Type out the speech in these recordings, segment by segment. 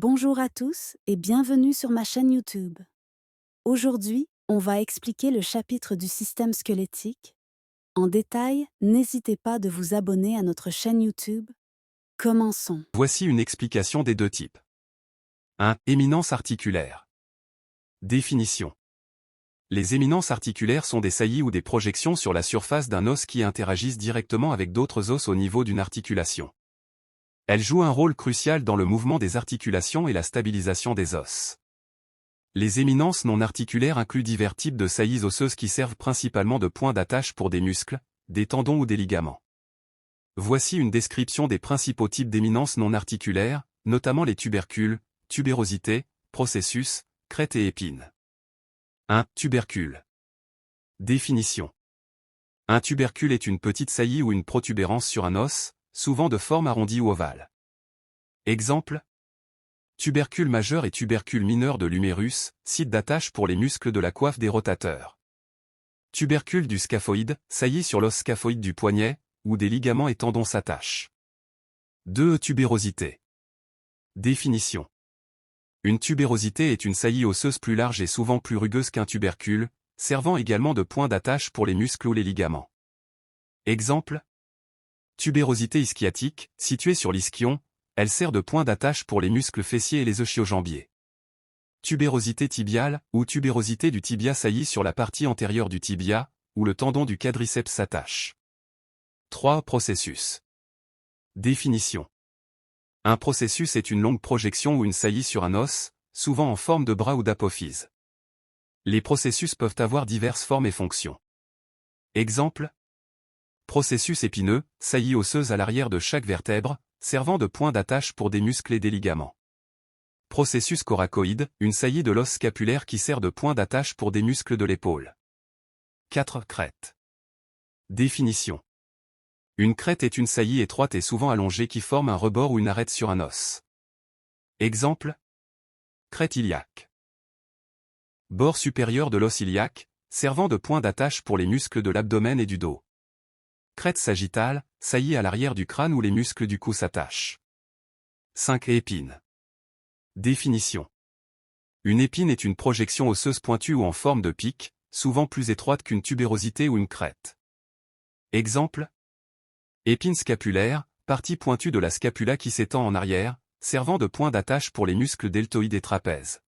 Bonjour à tous et bienvenue sur ma chaîne YouTube. Aujourd'hui, on va expliquer le chapitre du système squelettique. En détail, n'hésitez pas de vous abonner à notre chaîne YouTube. Commençons. Voici une explication des deux types. 1. Éminence articulaire. Définition. Les éminences articulaires sont des saillies ou des projections sur la surface d'un os qui interagissent directement avec d'autres os au niveau d'une articulation. Elles jouent un rôle crucial dans le mouvement des articulations et la stabilisation des os. Les éminences non articulaires incluent divers types de saillies osseuses qui servent principalement de point d'attache pour des muscles, des tendons ou des ligaments. Voici une description des principaux types d'éminences non articulaires, notamment les tubercules, tubérosité, processus, crête et épine. 1. Tubercule. Définition. Un tubercule est une petite saillie ou une protubérance sur un os, souvent de forme arrondie ou ovale. Exemple. Tubercule majeur et tubercule mineur de l'humérus, site d'attache pour les muscles de la coiffe des rotateurs. Tubercule du scaphoïde, saillie sur l'os scaphoïde du poignet, où des ligaments et tendons s'attachent. 2. Tubérosité. Définition. Une tubérosité est une saillie osseuse plus large et souvent plus rugueuse qu'un tubercule, servant également de point d'attache pour les muscles ou les ligaments. Exemple. Tubérosité ischiotique, située sur l'ischion, elle sert de point d'attache pour les muscles fessiers et les ischio-jambiers. Tubérosité tibiale, ou tubérosité du tibia saillie sur la partie antérieure du tibia, où le tendon du quadriceps s'attache. 3. Processus. Définition. Un processus est une longue projection ou une saillie sur un os, souvent en forme de bras ou d'apophyse. Les processus peuvent avoir diverses formes et fonctions. Exemple. Processus épineux, saillie osseuse à l'arrière de chaque vertèbre, servant de point d'attache pour des muscles et des ligaments. Processus coracoïde, une saillie de l'os scapulaire qui sert de point d'attache pour des muscles de l'épaule. 4. Crête. Définition. Une crête est une saillie étroite et souvent allongée qui forme un rebord ou une arête sur un os. Exemple. Crête iliaque. Bord supérieur de l'os iliaque, servant de point d'attache pour les muscles de l'abdomen et du dos. Crête sagittale, saillie à l'arrière du crâne où les muscles du cou s'attachent. 5. Épine. Définition. Une épine est une projection osseuse pointue ou en forme de pic, souvent plus étroite qu'une tubérosité ou une crête. Exemple. Épine scapulaire, partie pointue de la scapula qui s'étend en arrière, servant de point d'attache pour les muscles deltoïdes et trapèzes.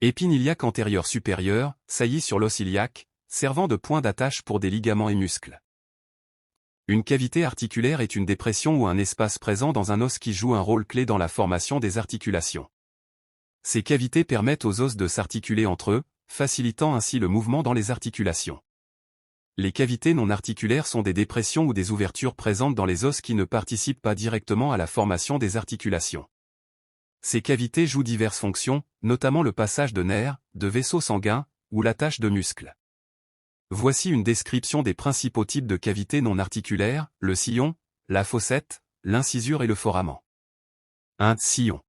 Épine iliaque antérieure supérieure, saillie sur l'os iliaque, servant de point d'attache pour des ligaments et muscles. Une cavité articulaire est une dépression ou un espace présent dans un os qui joue un rôle clé dans la formation des articulations. Ces cavités permettent aux os de s'articuler entre eux, facilitant ainsi le mouvement dans les articulations. Les cavités non articulaires sont des dépressions ou des ouvertures présentes dans les os qui ne participent pas directement à la formation des articulations. Ces cavités jouent diverses fonctions, notamment le passage de nerfs, de vaisseaux sanguins, ou l'attache de muscles. Voici une description des principaux types de cavités non articulaires, le sillon, la fossette, l'incisure et le foramen. 1. Sillon.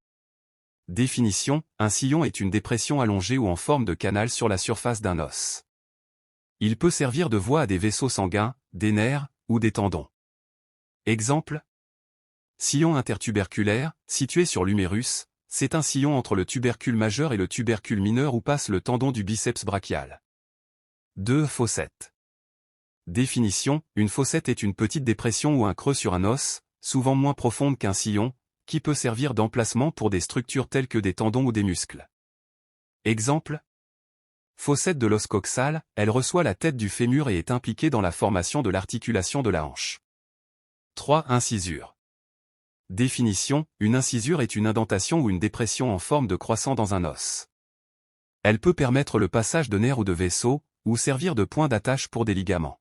Définition, un sillon est une dépression allongée ou en forme de canal sur la surface d'un os. Il peut servir de voie à des vaisseaux sanguins, des nerfs, ou des tendons. Exemple. Sillon intertuberculaire, situé sur l'humérus, c'est un sillon entre le tubercule majeur et le tubercule mineur où passe le tendon du biceps brachial. 2. Fossette. Définition, une fossette est une petite dépression ou un creux sur un os, souvent moins profonde qu'un sillon, qui peut servir d'emplacement pour des structures telles que des tendons ou des muscles. Exemple. Fossette de l'os coxal, elle reçoit la tête du fémur et est impliquée dans la formation de l'articulation de la hanche. 3. Incisure. Définition, une incisure est une indentation ou une dépression en forme de croissant dans un os. Elle peut permettre le passage de nerfs ou de vaisseaux, ou servir de point d'attache pour des ligaments.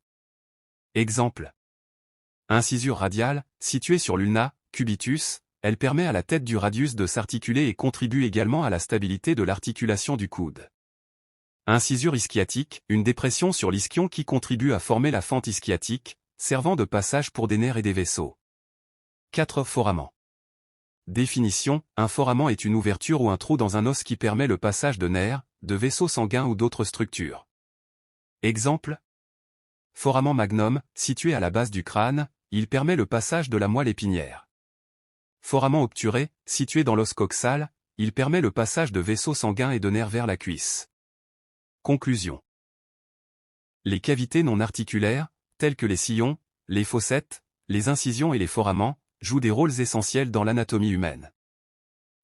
Exemple. Incisure radiale, située sur l'ulna, cubitus, elle permet à la tête du radius de s'articuler et contribue également à la stabilité de l'articulation du coude. Incisure ischiatique, une dépression sur l'ischion qui contribue à former la fente ischiatique, servant de passage pour des nerfs et des vaisseaux. 4. Foramen. Définition, un foramen est une ouverture ou un trou dans un os qui permet le passage de nerfs, de vaisseaux sanguins ou d'autres structures. Exemple. Foramen magnum, situé à la base du crâne, il permet le passage de la moelle épinière. Foramen obturé, situé dans l'os coxal, Il permet le passage de vaisseaux sanguins et de nerfs vers la cuisse. Conclusion. Les cavités non articulaires, telles que les sillons, les fossettes, les incisions et les foramens, jouent des rôles essentiels dans l'anatomie humaine.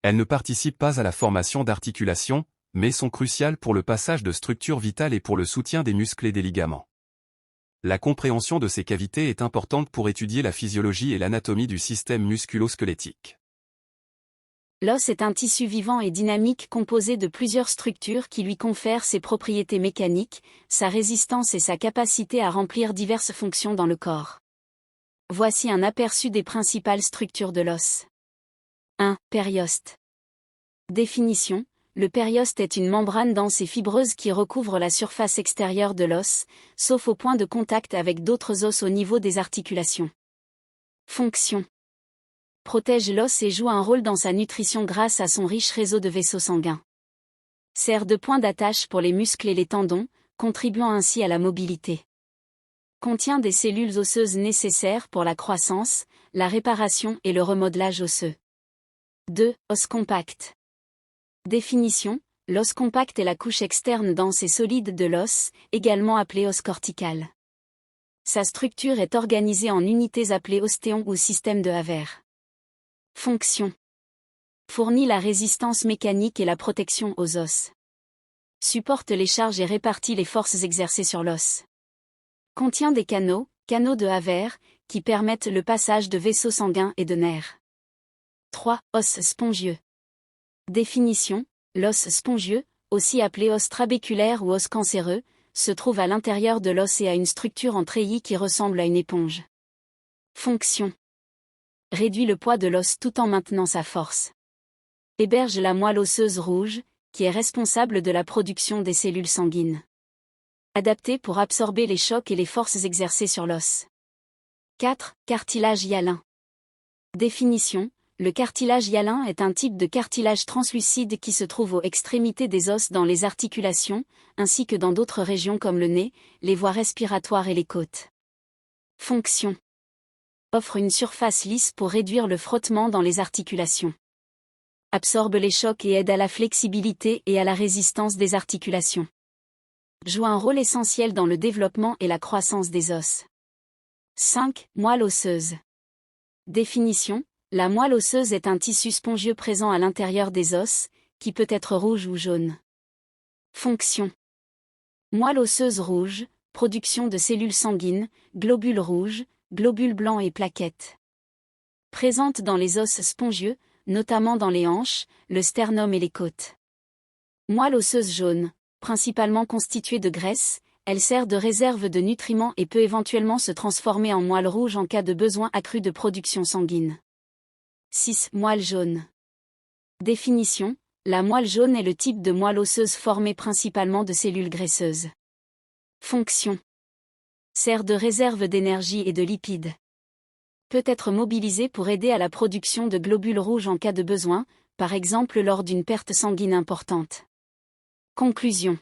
Elles ne participent pas à la formation d'articulations, mais sont cruciales pour le passage de structures vitales et pour le soutien des muscles et des ligaments. La compréhension de ces cavités est importante pour étudier la physiologie et l'anatomie du système musculo-squelettique. L'os est un tissu vivant et dynamique composé de plusieurs structures qui lui confèrent ses propriétés mécaniques, sa résistance et sa capacité à remplir diverses fonctions dans le corps. Voici un aperçu des principales structures de l'os. 1. Périoste. Définition. Le périoste est une membrane dense et fibreuse qui recouvre la surface extérieure de l'os, sauf au point de contact avec d'autres os au niveau des articulations. Fonction. Protège l'os et joue un rôle dans sa nutrition grâce à son riche réseau de vaisseaux sanguins. Sert de point d'attache pour les muscles et les tendons, contribuant ainsi à la mobilité. Contient des cellules osseuses nécessaires pour la croissance, la réparation et le remodelage osseux. 2. Os compact. Définition. L'os compact est la couche externe dense et solide de l'os, également appelée os cortical. Sa structure est organisée en unités appelées ostéons ou système de Haver. Fonction. Fournit la résistance mécanique et la protection aux os. Supporte les charges et répartit les forces exercées sur l'os. Contient des canaux de Haver, qui permettent le passage de vaisseaux sanguins et de nerfs. 3. Os spongieux. Définition. L'os spongieux, aussi appelé os trabéculaire ou os cancéreux, se trouve à l'intérieur de l'os et a une structure en treillis qui ressemble à une éponge. Fonction. Réduit le poids de l'os tout en maintenant sa force. Héberge la moelle osseuse rouge, qui est responsable de la production des cellules sanguines. Adapté pour absorber les chocs et les forces exercées sur l'os. 4. Cartilage hyalin. Définition. Le cartilage hyalin est un type de cartilage translucide qui se trouve aux extrémités des os dans les articulations, ainsi que dans d'autres régions comme le nez, les voies respiratoires et les côtes. Fonction. Offre une surface lisse pour réduire le frottement dans les articulations. Absorbe les chocs et aide à la flexibilité et à la résistance des articulations. Joue un rôle essentiel dans le développement et la croissance des os. 5. Moelle osseuse. Définition. La moelle osseuse est un tissu spongieux présent à l'intérieur des os, qui peut être rouge ou jaune. Fonction. Moelle osseuse rouge, production de cellules sanguines, globules rouges, globules blancs et plaquettes. Présente dans les os spongieux, notamment dans les hanches, le sternum et les côtes. Moelle osseuse jaune, principalement constituée de graisse, elle sert de réserve de nutriments et peut éventuellement se transformer en moelle rouge en cas de besoin accru de production sanguine. 6. Moelle jaune. Définition. La moelle jaune est le type de moelle osseuse formée principalement de cellules graisseuses. Fonction. Sert de réserve d'énergie et de lipides. Peut être mobilisé pour aider à la production de globules rouges en cas de besoin, par exemple lors d'une perte sanguine importante. Conclusion.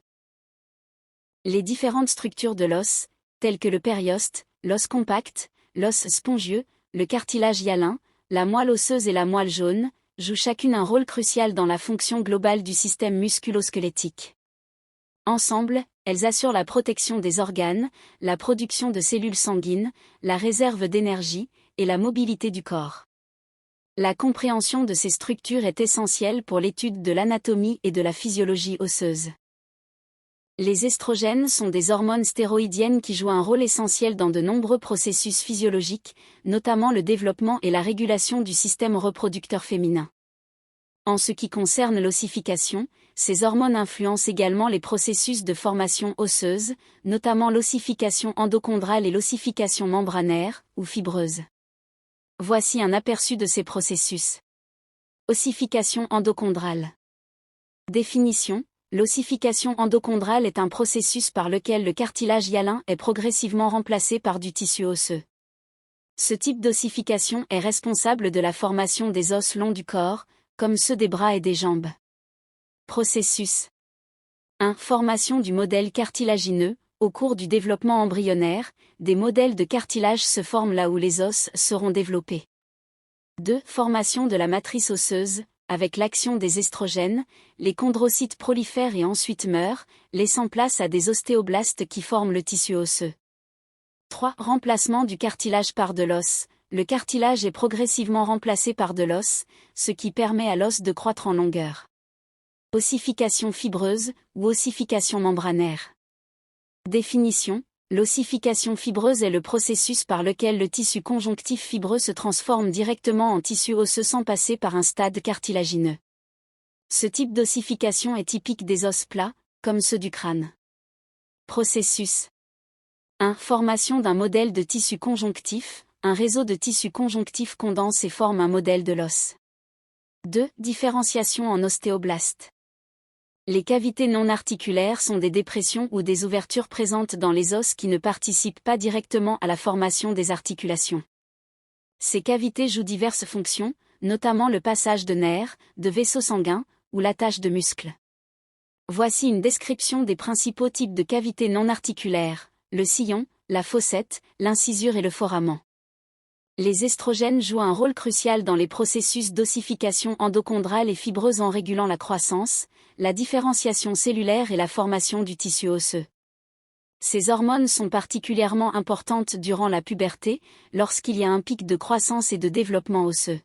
Les différentes structures de l'os, telles que le périoste, l'os compact, l'os spongieux, le cartilage hyalin, la moelle osseuse et la moelle jaune, jouent chacune un rôle crucial dans la fonction globale du système musculo-squelettique. Ensemble, elles assurent la protection des organes, la production de cellules sanguines, la réserve d'énergie, et la mobilité du corps. La compréhension de ces structures est essentielle pour l'étude de l'anatomie et de la physiologie osseuse. Les estrogènes sont des hormones stéroïdiennes qui jouent un rôle essentiel dans de nombreux processus physiologiques, notamment le développement et la régulation du système reproducteur féminin. En ce qui concerne l'ossification, ces hormones influencent également les processus de formation osseuse, notamment l'ossification endochondrale et l'ossification membranaire, ou fibreuse. Voici un aperçu de ces processus. Ossification endochondrale. Définition. L'ossification endochondrale est un processus par lequel le cartilage hyalin est progressivement remplacé par du tissu osseux. Ce type d'ossification est responsable de la formation des os longs du corps, comme ceux des bras et des jambes. Processus 1. Formation du modèle cartilagineux. Au cours du développement embryonnaire, des modèles de cartilage se forment là où les os seront développés. 2. Formation de la matrice osseuse. avec l'action des estrogènes, les chondrocytes prolifèrent et ensuite meurent, laissant place à des ostéoblastes qui forment le tissu osseux. 3. Remplacement du cartilage par de l'os. Le cartilage est progressivement remplacé par de l'os, ce qui permet à l'os de croître en longueur. Ossification fibreuse ou ossification membranaire. Définition. L'ossification fibreuse est le processus par lequel le tissu conjonctif fibreux se transforme directement en tissu osseux sans passer par un stade cartilagineux. Ce type d'ossification est typique des os plats, comme ceux du crâne. Processus. 1. Formation d'un modèle de tissu conjonctif. Un réseau de tissu conjonctif condense et forme un modèle de l'os. 2. Différenciation en ostéoblastes. Les cavités non articulaires sont des dépressions ou des ouvertures présentes dans les os qui ne participent pas directement à la formation des articulations. Ces cavités jouent diverses fonctions, notamment le passage de nerfs, de vaisseaux sanguins, ou l'attache de muscles. Voici une description des principaux types de cavités non articulaires: le sillon, la fossette, l'incisure et le foramen. Les estrogènes jouent un rôle crucial dans les processus d'ossification endochondrale et fibreuse en régulant la croissance, la différenciation cellulaire et la formation du tissu osseux. Ces hormones sont particulièrement importantes durant la puberté, lorsqu'il y a un pic de croissance et de développement osseux.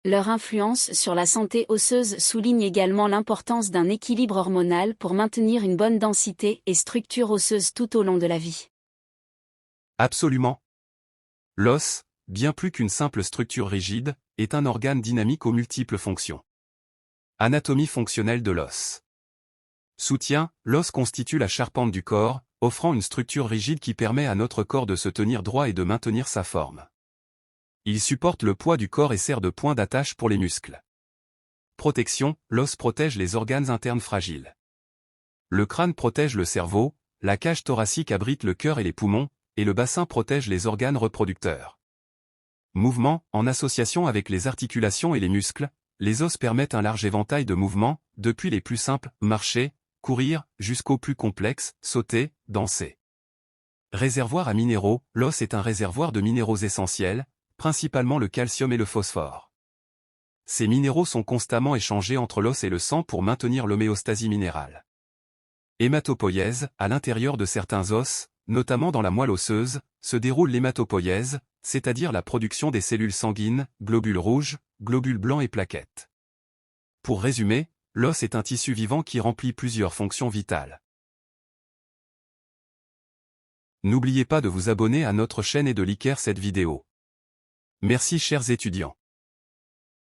Leur influence sur la santé osseuse souligne également l'importance d'un équilibre hormonal pour maintenir une bonne densité et structure osseuse tout au long de la vie. Absolument. L'os, bien plus qu'une simple structure rigide, est un organe dynamique aux multiples fonctions. Anatomie fonctionnelle de l'os. Soutien, l'os constitue la charpente du corps, offrant une structure rigide qui permet à notre corps de se tenir droit et de maintenir sa forme. Il supporte le poids du corps et sert de point d'attache pour les muscles. Protection, l'os protège les organes internes fragiles. Le crâne protège le cerveau, la cage thoracique abrite le cœur et les poumons, et le bassin protège les organes reproducteurs. Mouvement, en association avec les articulations et les muscles, les os permettent un large éventail de mouvements, depuis les plus simples, marcher, courir, jusqu'aux plus complexes, sauter, danser. Réservoir à minéraux, l'os est un réservoir de minéraux essentiels, principalement le calcium et le phosphore. Ces minéraux sont constamment échangés entre l'os et le sang pour maintenir l'homéostasie minérale. Hématopoïèse, à l'intérieur de certains os, notamment dans la moelle osseuse, se déroule l'hématopoïèse, c'est-à-dire la production des cellules sanguines, globules rouges, globules blancs et plaquettes. Pour résumer, l'os est un tissu vivant qui remplit plusieurs fonctions vitales. N'oubliez pas de vous abonner à notre chaîne et de liker cette vidéo. Merci chers étudiants.